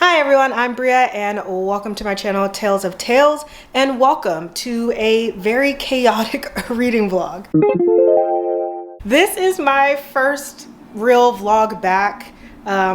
Hi everyone, I'm Bria and welcome to my channel Tales of Tales, and welcome to a very chaotic reading vlog. This is my first real vlog back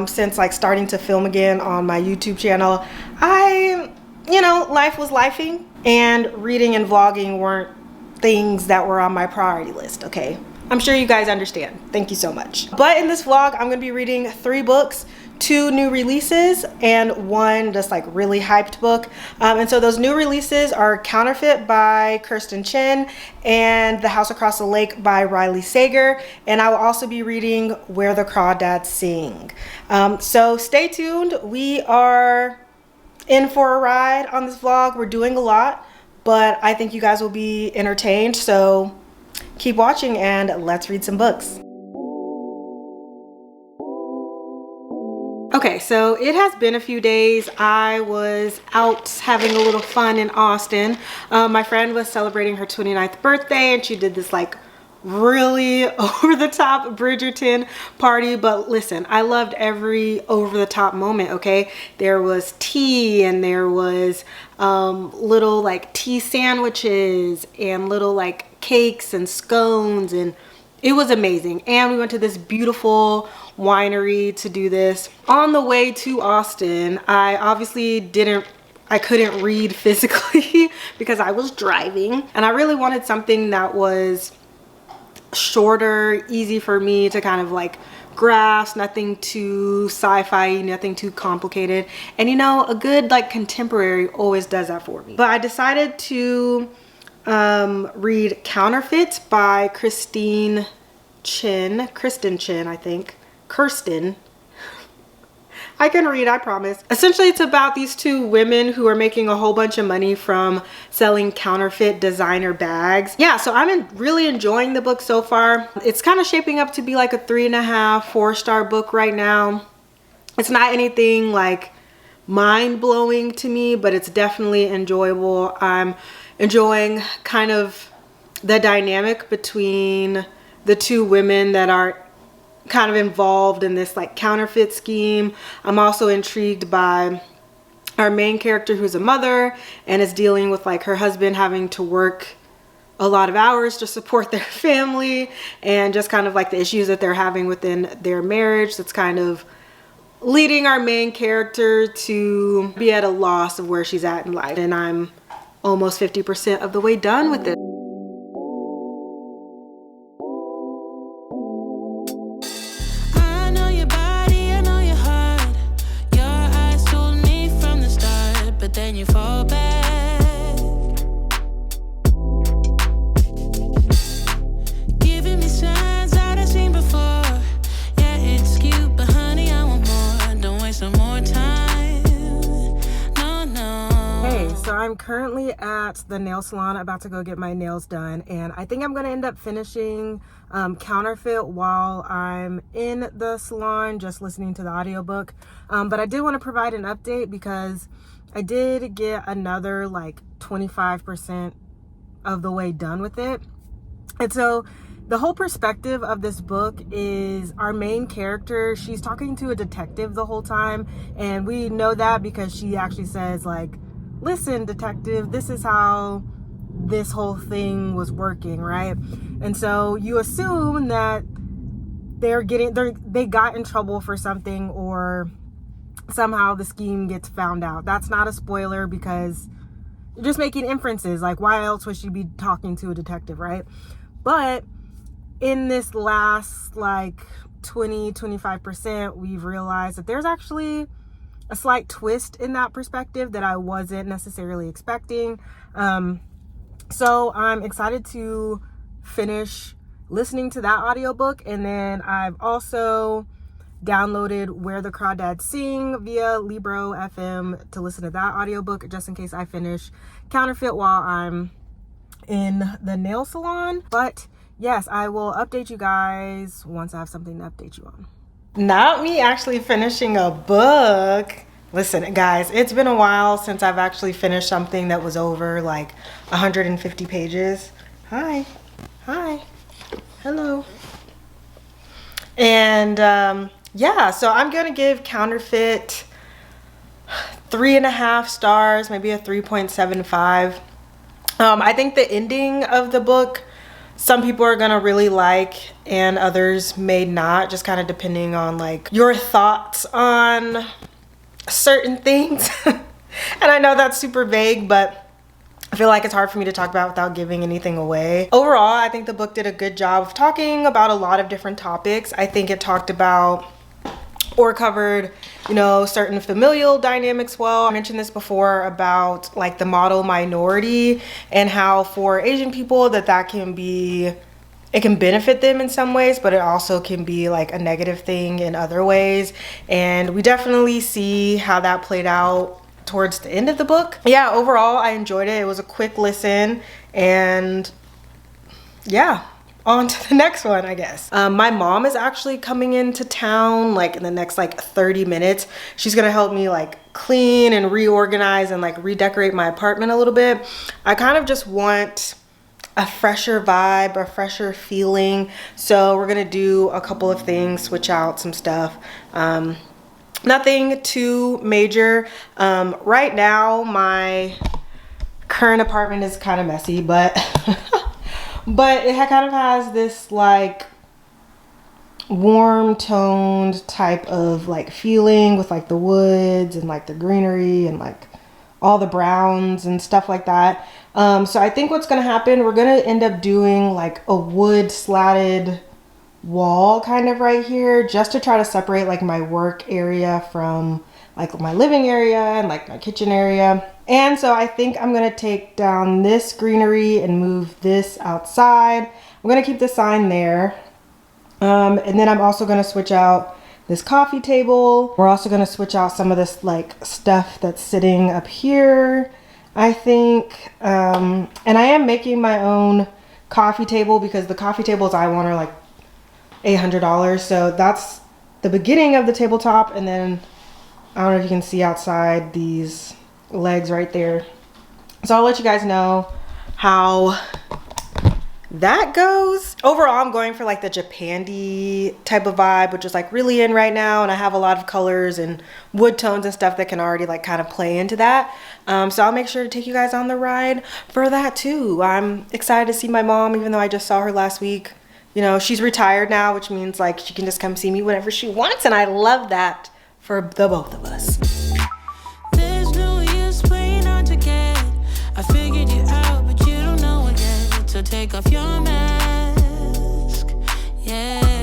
since like starting to film again on my YouTube channel. Life was lifing and reading and vlogging weren't things that were on my priority list, okay? I'm sure you guys understand. Thank you so much. But in this vlog, I'm gonna be reading 3 books, 2 new releases and 1 just like really hyped book. And so those new releases are Counterfeit by Kirsten Chen and The House Across the Lake by Riley Sager. And I will also be reading Where the Crawdads Sing. So stay tuned. We are in for a ride on this vlog. We're doing a lot, but I think you guys will be entertained. So keep watching and let's read some books. Okay, so it has been a few days. I was out having a little fun in Austin. My friend was celebrating her 29th birthday and she did this like really over-the-top Bridgerton party. But listen, I loved every over-the-top moment, okay? There was tea and there was little like tea sandwiches and little like cakes and scones, and it was amazing. And we went to this beautiful winery to do this. On the way to Austin, I obviously couldn't read physically because I was driving, and I really wanted something that was shorter, easy for me to kind of like grasp, nothing too sci-fi, nothing too complicated. And you know, a good like contemporary always does that for me. But I decided to read Counterfeit by Kirsten Chen, I think. Kirsten. I can read, I promise. Essentially, it's about these 2 women who are making a whole bunch of money from selling counterfeit designer bags. Yeah, so I'm really enjoying the book so far. It's kind of shaping up to be like a 3.5, 4-star book right now. It's not anything like mind-blowing to me, but it's definitely enjoyable. I'm enjoying kind of the dynamic between the 2 women that are kind of involved in this like counterfeit scheme. I'm also intrigued by our main character, who's a mother and is dealing with like her husband having to work a lot of hours to support their family, and just kind of like the issues that they're having within their marriage that's kind of leading our main character to be at a loss of where she's at in life. And I'm almost 50% of the way done with it. You fall back, giving me signs that I've seen before. Yeah, it's cute, but honey, I want more. Don't waste no more time. No. Hey, so I'm currently at the nail salon about to go get my nails done, and I think I'm gonna end up finishing Counterfeit while I'm in the salon, just listening to the audiobook. But I did want to provide an update because I did get another like 25% of the way done with it. And so the whole perspective of this book is our main character, she's talking to a detective the whole time. And we know that because she actually says like, listen, detective, this is how this whole thing was working, right? And so you assume that they got in trouble for something, or somehow the scheme gets found out. That's not a spoiler because you're just making inferences. Like, why else would she be talking to a detective, right? But in this last like 20-25%, we've realized that there's actually a slight twist in that perspective that I wasn't necessarily expecting. So I'm excited to finish listening to that audiobook. And then I've also downloaded Where the Crawdads Sing via Libro FM to listen to that audiobook, just in case I finish Counterfeit while I'm in the nail salon. But yes, I will update you guys once I have something to update you on. Not me actually finishing a book. Listen, guys, it's been a while since I've actually finished something that was over like 150 pages. Hi. Hello. And yeah, so I'm gonna give Counterfeit 3.5 stars, maybe a 3.75. I think the ending of the book, some people are gonna really like and others may not, just kind of depending on like your thoughts on certain things. And I know that's super vague, but I feel like it's hard for me to talk about without giving anything away. Overall, I think the book did a good job of talking about a lot of different topics. I think it talked about or covered, you know, certain familial dynamics well. I mentioned this before about like the model minority and how for Asian people that can be, it can benefit them in some ways, but it also can be like a negative thing in other ways. And we definitely see how that played out towards the end of the book. Yeah, overall, I enjoyed it. It was a quick listen, and yeah, on to the next one, I guess. My mom is actually coming into town like in the next like 30 minutes. She's gonna help me like clean and reorganize and like redecorate my apartment a little bit. I kind of just want a fresher vibe, a fresher feeling. So we're gonna do a couple of things, switch out some stuff. Nothing too major. Right now, my current apartment is kind of messy, but but it kind of has this like warm toned type of like feeling with like the woods and like the greenery and like all the browns and stuff like that. So I think what's gonna happen, we're gonna end up doing like a wood slatted wall kind of right here, just to try to separate like my work area from like my living area and like my kitchen area. And so I think I'm gonna take down this greenery and move this outside. I'm gonna keep the sign there. And then I'm also gonna switch out this coffee table. We're also gonna switch out some of this like stuff that's sitting up here, I think. And I am making my own coffee table because the coffee tables I want are like $800. So that's the beginning of the tabletop. And then I don't know if you can see outside these legs right there. So I'll let you guys know how that goes. Overall, I'm going for like the Japandi type of vibe, which is like really in right now. And I have a lot of colors and wood tones and stuff that can already like kind of play into that. So I'll make sure to take you guys on the ride for that too. I'm excited to see my mom, even though I just saw her last week. You know, she's retired now, which means like she can just come see me whenever she wants. And I love that for the both of us. There's no use playing hard to get. I figured you out, but you don't know it yet. So take off your mask. Yeah.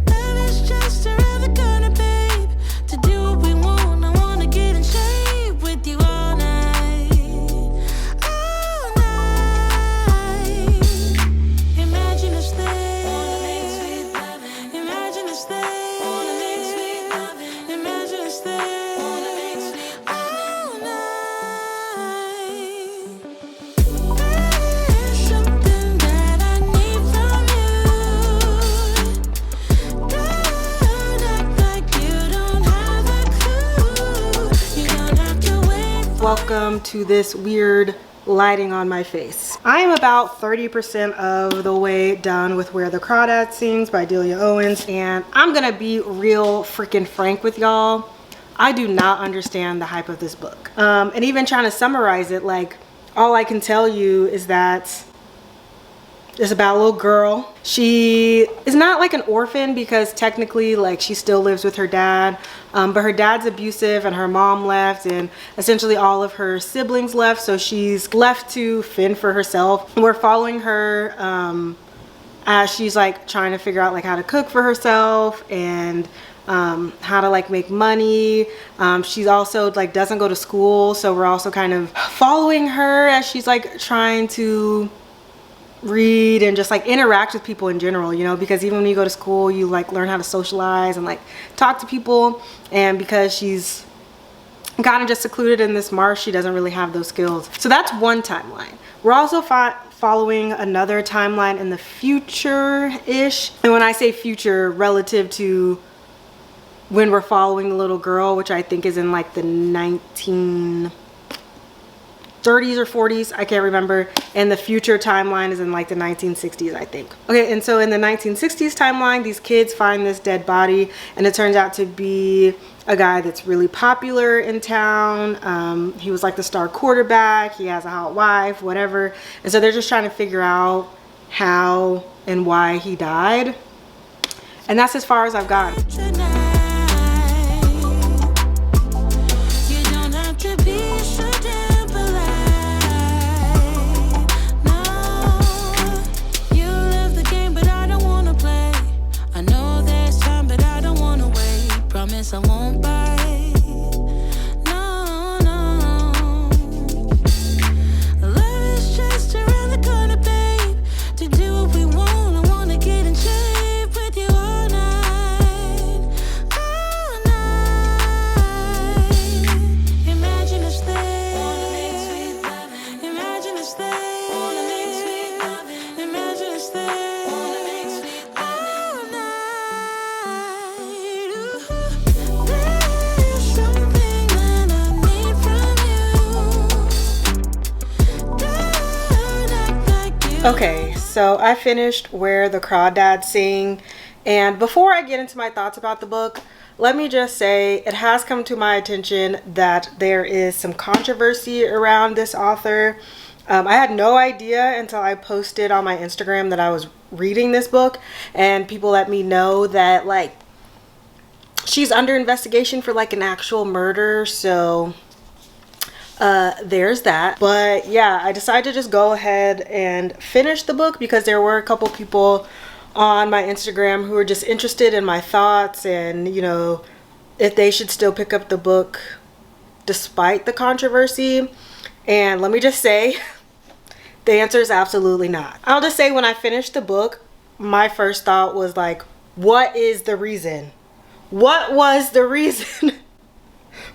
Love is just around the corner, babe. To do what we want, I wanna get in shape with you all night. All night. Imagine us there. Imagine us there. Imagine us there. All night. There's something that I need from you. Don't act like you don't have a clue. You don't have to wait. Welcome to this weird lighting on my face. I am about 30% of the way done with Where the Crawdads Sings by Delia Owens, and I'm gonna be real freaking frank with y'all. I do not understand the hype of this book. And even trying to summarize it, like all I can tell you is that it's about a little girl. She is not like an orphan because technically like she still lives with her dad, but her dad's abusive and her mom left and essentially all of her siblings left, so she's left to fend for herself. We're following her as she's like trying to figure out like how to cook for herself and how to like make money. She's also like doesn't go to school, so we're also kind of following her as she's like trying to read and just like interact with people in general, you know, because even when you go to school you like learn how to socialize and like talk to people, and because she's kind of just secluded in this marsh, she doesn't really have those skills. So that's one timeline. We're also following another timeline in the future-ish, and when I say future, relative to when we're following the little girl, which I think is in like the 1930s 30s or 40s, I can't remember, and the future timeline is in like the 1960s, I think. Okay, and so in the 1960s timeline, these kids find this dead body, and it turns out to be a guy that's really popular in town. He was like the star quarterback, he has a hot wife, whatever, and so they're just trying to figure out how and why he died, and that's as far as I've gone. I won't bite. No, no. Love is just around the corner, babe. To do what we want, I wanna get in shape with you all night. All night. Imagine us there. Imagine us there. Imagine us there. All night. There's something that I need from you. Don't act like you. Okay, so I finished Where the Crawdads Sing, and before I get into my thoughts about the book, let me just say it has come to my attention that there is some controversy around this author. I had no idea until I posted on my Instagram that I was reading this book, and people let me know that like she's under investigation for like an actual murder, so there's that. But yeah, I decided to just go ahead and finish the book because there were a couple people on my Instagram who were just interested in my thoughts and, you know, if they should still pick up the book despite the controversy. And let me just say, the answer is absolutely not. I'll just say when I finished the book, my first thought was like, what is the reason? What was the reason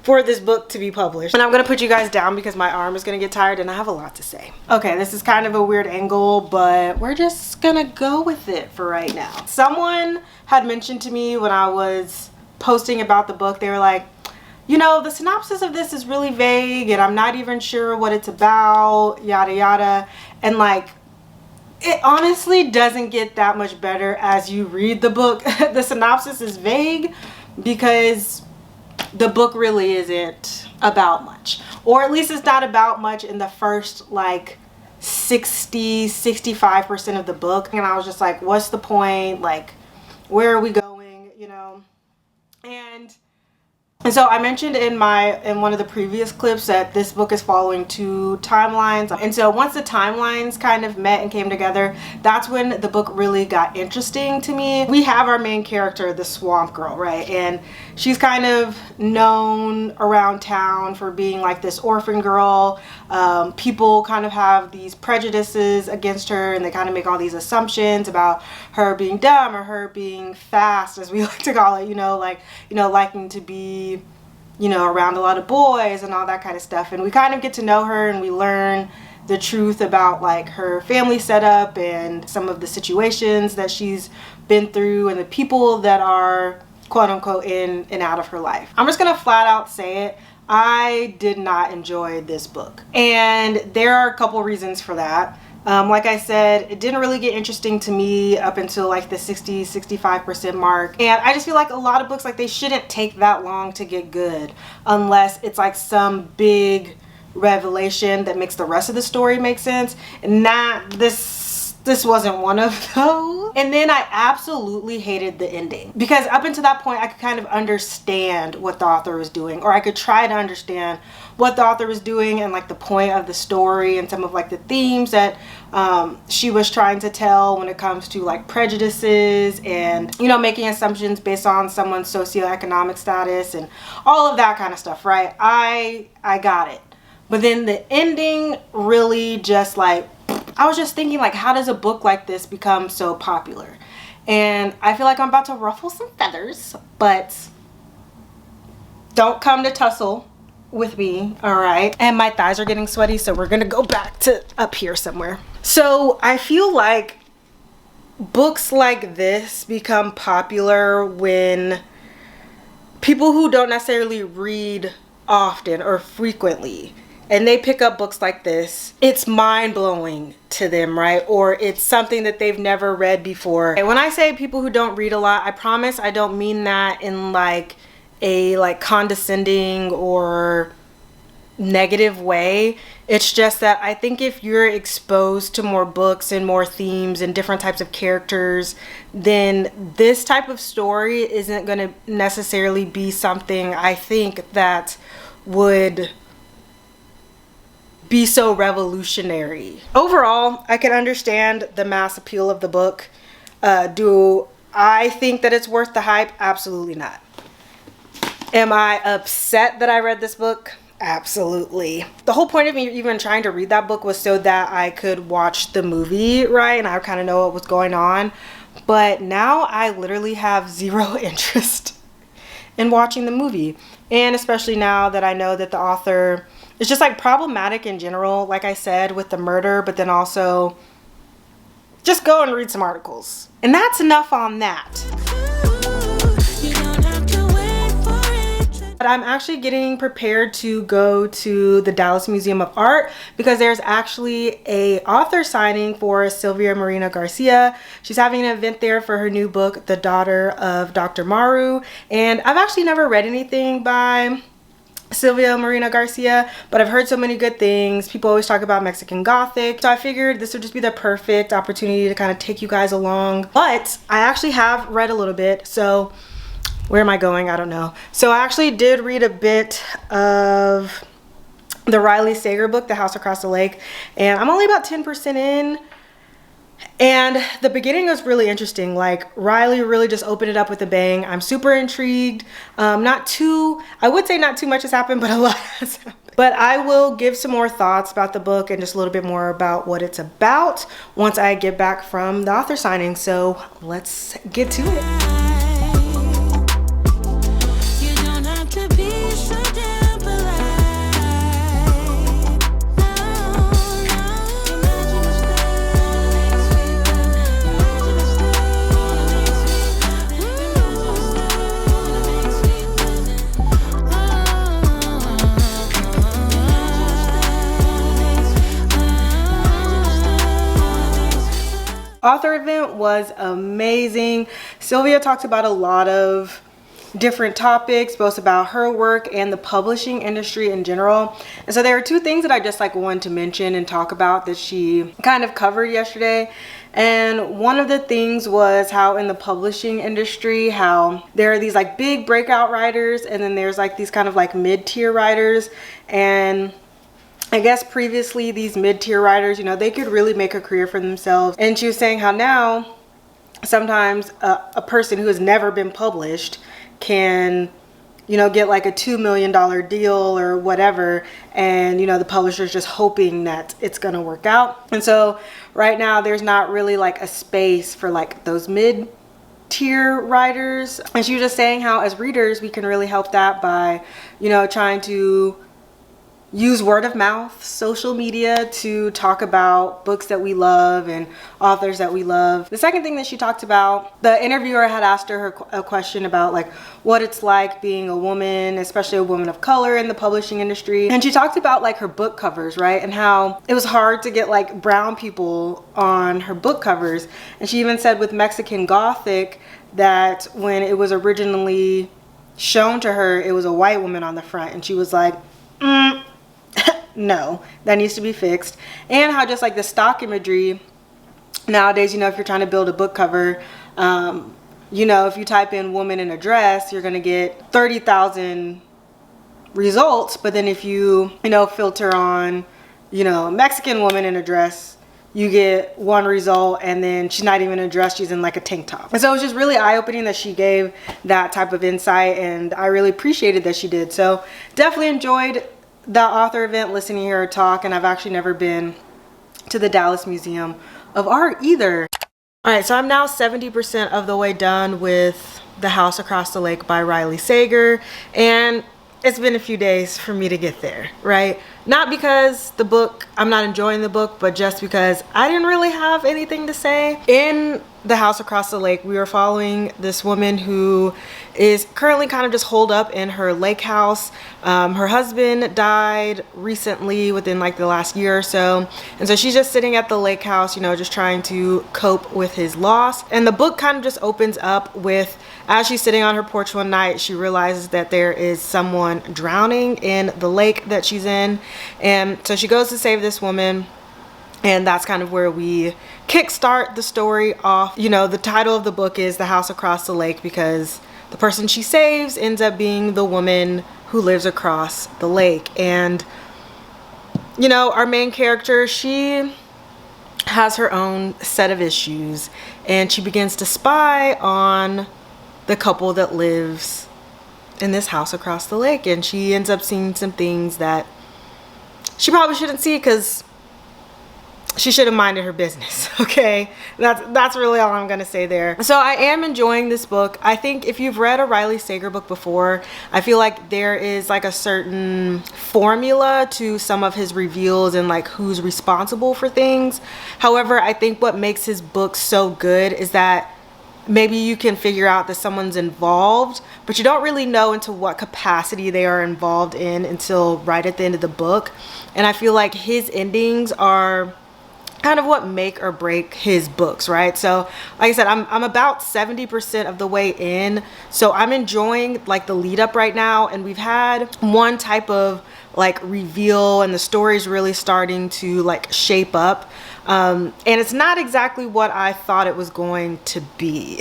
for this book to be published? And I'm gonna put you guys down because my arm is gonna get tired and I have a lot to say. Okay, this is kind of a weird angle, but we're just gonna go with it for right now. Someone had mentioned to me when I was posting about the book, they were like, you know, the synopsis of this is really vague and I'm not even sure what it's about, yada yada. And like, it honestly doesn't get that much better as you read the book. The synopsis is vague because the book really isn't about much, or at least it's not about much in the first like 65% of the book. And I was just like, what's the point? Like, where are we going, you know? And so I mentioned in one of the previous clips that this book is following two timelines. And so once the timelines kind of met and came together, that's when the book really got interesting to me. We have our main character, the Swamp Girl, right? And she's kind of known around town for being like this orphan girl. People kind of have these prejudices against her and they kind of make all these assumptions about her being dumb or her being fast, as we like to call it, liking to be, around a lot of boys and all that kind of stuff. And we kind of get to know her and we learn the truth about like her family setup and some of the situations that she's been through and the people that are quote unquote in and out of her life. I'm just gonna flat out say it. I did not enjoy this book, and there are a couple reasons for that. Like I said, it didn't really get interesting to me up until like the 65% mark. And I just feel like a lot of books, like they shouldn't take that long to get good unless it's like some big revelation that makes the rest of the story make sense. And this wasn't one of those. And then I absolutely hated the ending, because up until that point I could kind of understand what the author was doing, or I could try to understand what the author was doing and like the point of the story and some of like the themes that she was trying to tell when it comes to like prejudices and making assumptions based on someone's socioeconomic status and all of that kind of stuff, right? I got it. But then the ending really just like, I was just thinking like, how does a book like this become so popular? And I feel like I'm about to ruffle some feathers, but don't come to tussle with me, all right? And my thighs are getting sweaty, so we're gonna go back to up here somewhere. So I feel like books like this become popular when people who don't necessarily read often or frequently and they pick up books like this, it's mind-blowing to them, right? Or it's something that they've never read before. And when I say people who don't read a lot, I promise I don't mean that in like a condescending or negative way. It's just that I think if you're exposed to more books and more themes and different types of characters, then this type of story isn't going to necessarily be something I think that would be so revolutionary. Overall, I can understand the mass appeal of the book. Do I think that it's worth the hype? Absolutely not. Am I upset that I read this book? Absolutely. The whole point of me even trying to read that book was so that I could watch the movie, right? And I kind of know what was going on. But now I literally have zero interest in watching the movie. And especially now that I know that the author is just like problematic in general, like I said, with the murder, but then also just go and read some articles. And that's enough on that. But I'm actually getting prepared to go to the Dallas Museum of Art because there's actually a author signing for Silvia Moreno-Garcia. She's having an event there for her new book, The Daughter of Dr. Maru. And I've actually never read anything by Silvia Moreno-Garcia, but I've heard so many good things. People always talk about Mexican Gothic. So I figured this would just be the perfect opportunity to kind of take you guys along. But I actually have read a little bit, so where am I going? I don't know. So I actually did read a bit of the Riley Sager book, The House Across the Lake, and I'm only about 10% in. And the beginning was really interesting. Like, Riley really just opened it up with a bang. I'm super intrigued. I would say not too much has happened, but a lot has happened. But I will give some more thoughts about the book and just a little bit more about what it's about once I get back from the author signing. So let's get to it. Author event was amazing. Silvia talked about a lot of different topics, both about her work and the publishing industry in general. And so there are two things that I just wanted to mention and talk about that she kind of covered yesterday. And one of the things was how in the publishing industry, how there are these big breakout writers, and then there's these kind of mid-tier writers. And I guess previously these mid-tier writers, they could really make a career for themselves. And she was saying how now sometimes a person who has never been published can, get a $2 million deal or whatever. And, the publisher's just hoping that it's going to work out. And so right now there's not really a space for those mid-tier writers. And she was just saying how as readers, we can really help that by, trying to use word of mouth, social media to talk about books that we love and authors that we love. The second thing that she talked about, the interviewer had asked her a question about what it's like being a woman, especially a woman of color in the publishing industry. And she talked about her book covers, right? And how it was hard to get brown people on her book covers. And she even said with Mexican Gothic that when it was originally shown to her, it was a white woman on the front. And she was like, no, that needs to be fixed. And how just the stock imagery nowadays, if you're trying to build a book cover, if you type in woman in a dress, you're going to get 30,000 results. But then if you, filter on, Mexican woman in a dress, you get one result, and then she's not even in a dress, she's in a tank top. And so it was just really eye-opening that she gave that type of insight, and I really appreciated that she did. So definitely enjoyed the author event, listening to her talk, and I've actually never been to the Dallas Museum of Art either. All right, so I'm now 70% of the way done with The House Across the Lake by Riley Sager, and it's been a few days for me to get there, right? Not because I'm not enjoying the book, but just because I didn't really have anything to say. In The House Across the Lake, we are following this woman who is currently kind of just holed up in her lake house. Her husband died recently, within like the last year or so, and so she's just sitting at the lake house, you know, just trying to cope with his loss. And the book kind of just opens up with, as she's sitting on her porch one night, she realizes that there is someone drowning in the lake that she's in, and so she goes to save this woman. And that's kind of where we kickstart the story off. You know, the title of the book is The House Across the Lake because the person she saves ends up being the woman who lives across the lake. And, you know, our main character, she has her own set of issues, and she begins to spy on the couple that lives in this house across the lake. And she ends up seeing some things that she probably shouldn't see because she should have minded her business. Okay, that's really all I'm gonna say there. So I am enjoying this book. I think if you've read a Riley Sager book before, I feel like there is like a certain formula to some of his reveals and like who's responsible for things. However, I think what makes his book so good is that maybe you can figure out that someone's involved, but you don't really know into what capacity they are involved in until right at the end of the book. And I feel like his endings are kind of what make or break his books, right? So like I said, I'm about 70% of the way in, so I'm enjoying like the lead up right now, and we've had one type of like reveal and the story's really starting to like shape up, and it's not exactly what I thought it was going to be.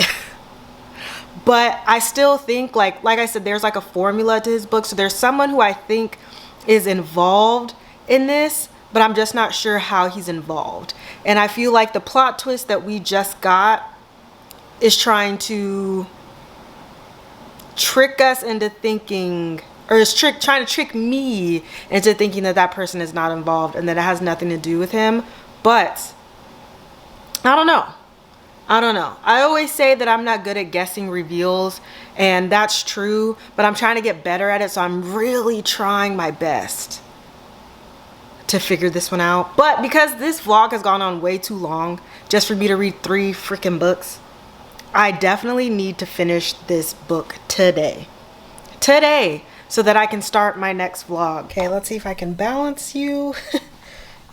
But I still think like I said, there's like a formula to his book. So there's someone who I think is involved in this, but I'm just not sure how he's involved. And I feel like the plot twist that we just got is trying to trick us into thinking, or is trying to trick me into thinking that that person is not involved and that it has nothing to do with him. But I don't know. I always say that I'm not good at guessing reveals, and that's true, but I'm trying to get better at it, so I'm really trying my best to figure this one out. But because this vlog has gone on way too long just for me to read 3 freaking books, I definitely need to finish this book today, so that I can start my next vlog. Okay, let's see if I can balance you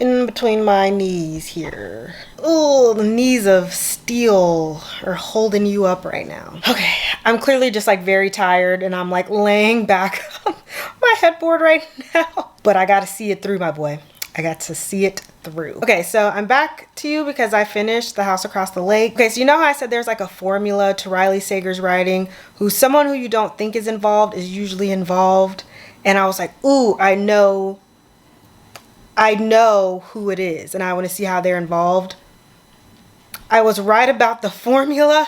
in between my knees here. Oh, the knees of steel are holding you up right now. Okay, I'm clearly just like very tired, and I'm like laying back on my headboard right now. But I gotta see it through, my boy. I got to see it through. Okay, so I'm back to you because I finished The House Across the Lake. Okay, so you know how I said there's like a formula to Riley Sager's writing, who someone who you don't think is involved is usually involved. And I was like, ooh, I know who it is, and I want to see how they're involved. I was right about the formula,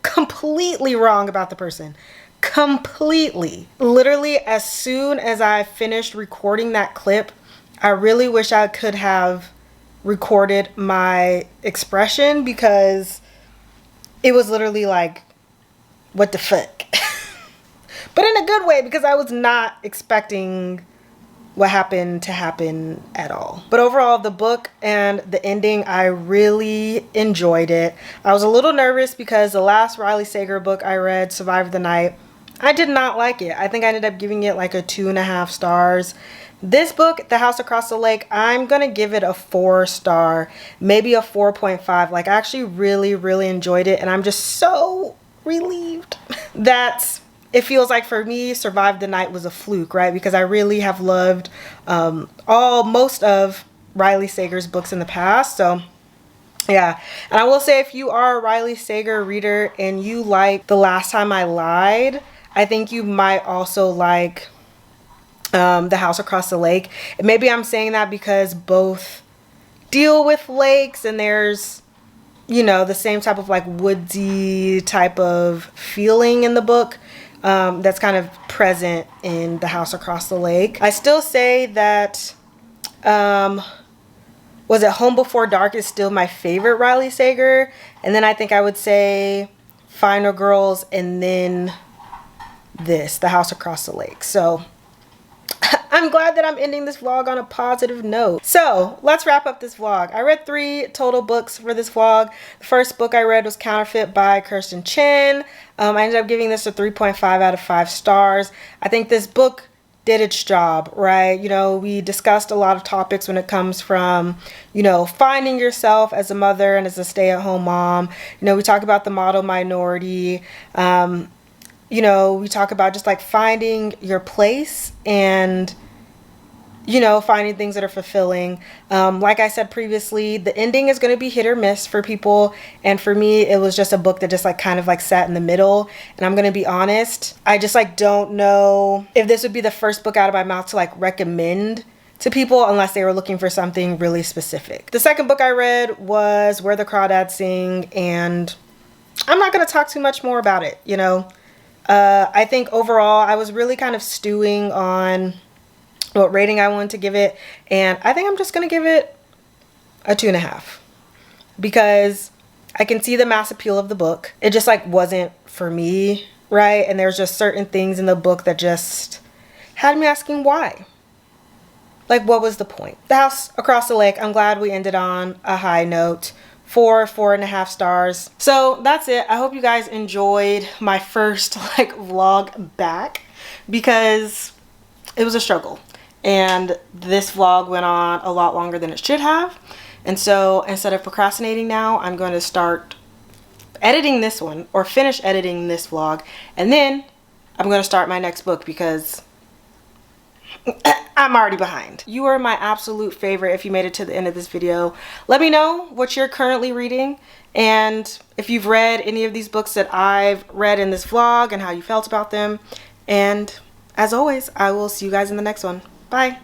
completely wrong about the person. Completely. Literally, as soon as I finished recording that clip, I really wish I could have recorded my expression, because it was literally like, what the fuck? But in a good way, because I was not expecting what happened to happen at all. But overall, the book and the ending, I really enjoyed it. I was a little nervous because the last Riley Sager book I read, Survive the Night, I did not like it. I think I ended up giving it like a 2.5 stars. This book, The House Across the Lake, I'm gonna give it a 4-star, maybe a 4.5. Like, I actually really enjoyed it, and I'm just so relieved that it feels like for me, Survive the Night was a fluke, right? Because I really have loved most of Riley Sager's books in the past. So yeah, and I will say, if you are a Riley Sager reader and you like The Last Time I Lied, I think you might also like The House Across the Lake. And maybe I'm saying that because both deal with lakes, and there's, you know, the same type of like woodsy type of feeling in the book that's kind of present in The House Across the Lake. I still say that was it Home Before Dark is still my favorite Riley Sager, and then I think I would say Final Girls, and then this, The House Across the Lake. So I I'm glad that I'm ending this vlog on a positive note. So let's wrap up this vlog. I read 3 total books for this vlog. The first book I read was Counterfeit by Kirsten Chen. I ended up giving this a 3.5 out of 5 stars. I think this book did its job, right? You know, we discussed a lot of topics when it comes from, you know, finding yourself as a mother and as a stay-at-home mom. You know, we talk about the model minority. You know, we talk about just like finding your place and, you know, finding things that are fulfilling. Like I said previously, the ending is going to be hit or miss for people. And for me, it was just a book that just like kind of like sat in the middle. And I'm going to be honest, I just like don't know if this would be the first book out of my mouth to like recommend to people unless they were looking for something really specific. The second book I read was Where the Crawdads Sing. And I'm not going to talk too much more about it, you know. I think overall I was really kind of stewing on what rating I wanted to give it, and I think I'm just gonna give it a 2.5 because I can see the mass appeal of the book. It just like wasn't for me, right? And there's just certain things in the book that just had me asking why. Like, what was the point? The House Across the Lake, I'm glad we ended on a high note. 4.5 stars. So that's it. I hope you guys enjoyed my first like vlog back because it was a struggle. And this vlog went on a lot longer than it should have. And so instead of procrastinating now, I'm going to start editing this one or finish editing this vlog. And then I'm going to start my next book because I'm already behind. You are my absolute favorite if you made it to the end of this video. Let me know what you're currently reading and if you've read any of these books that I've read in this vlog and how you felt about them. And as always, I will see you guys in the next one. Bye.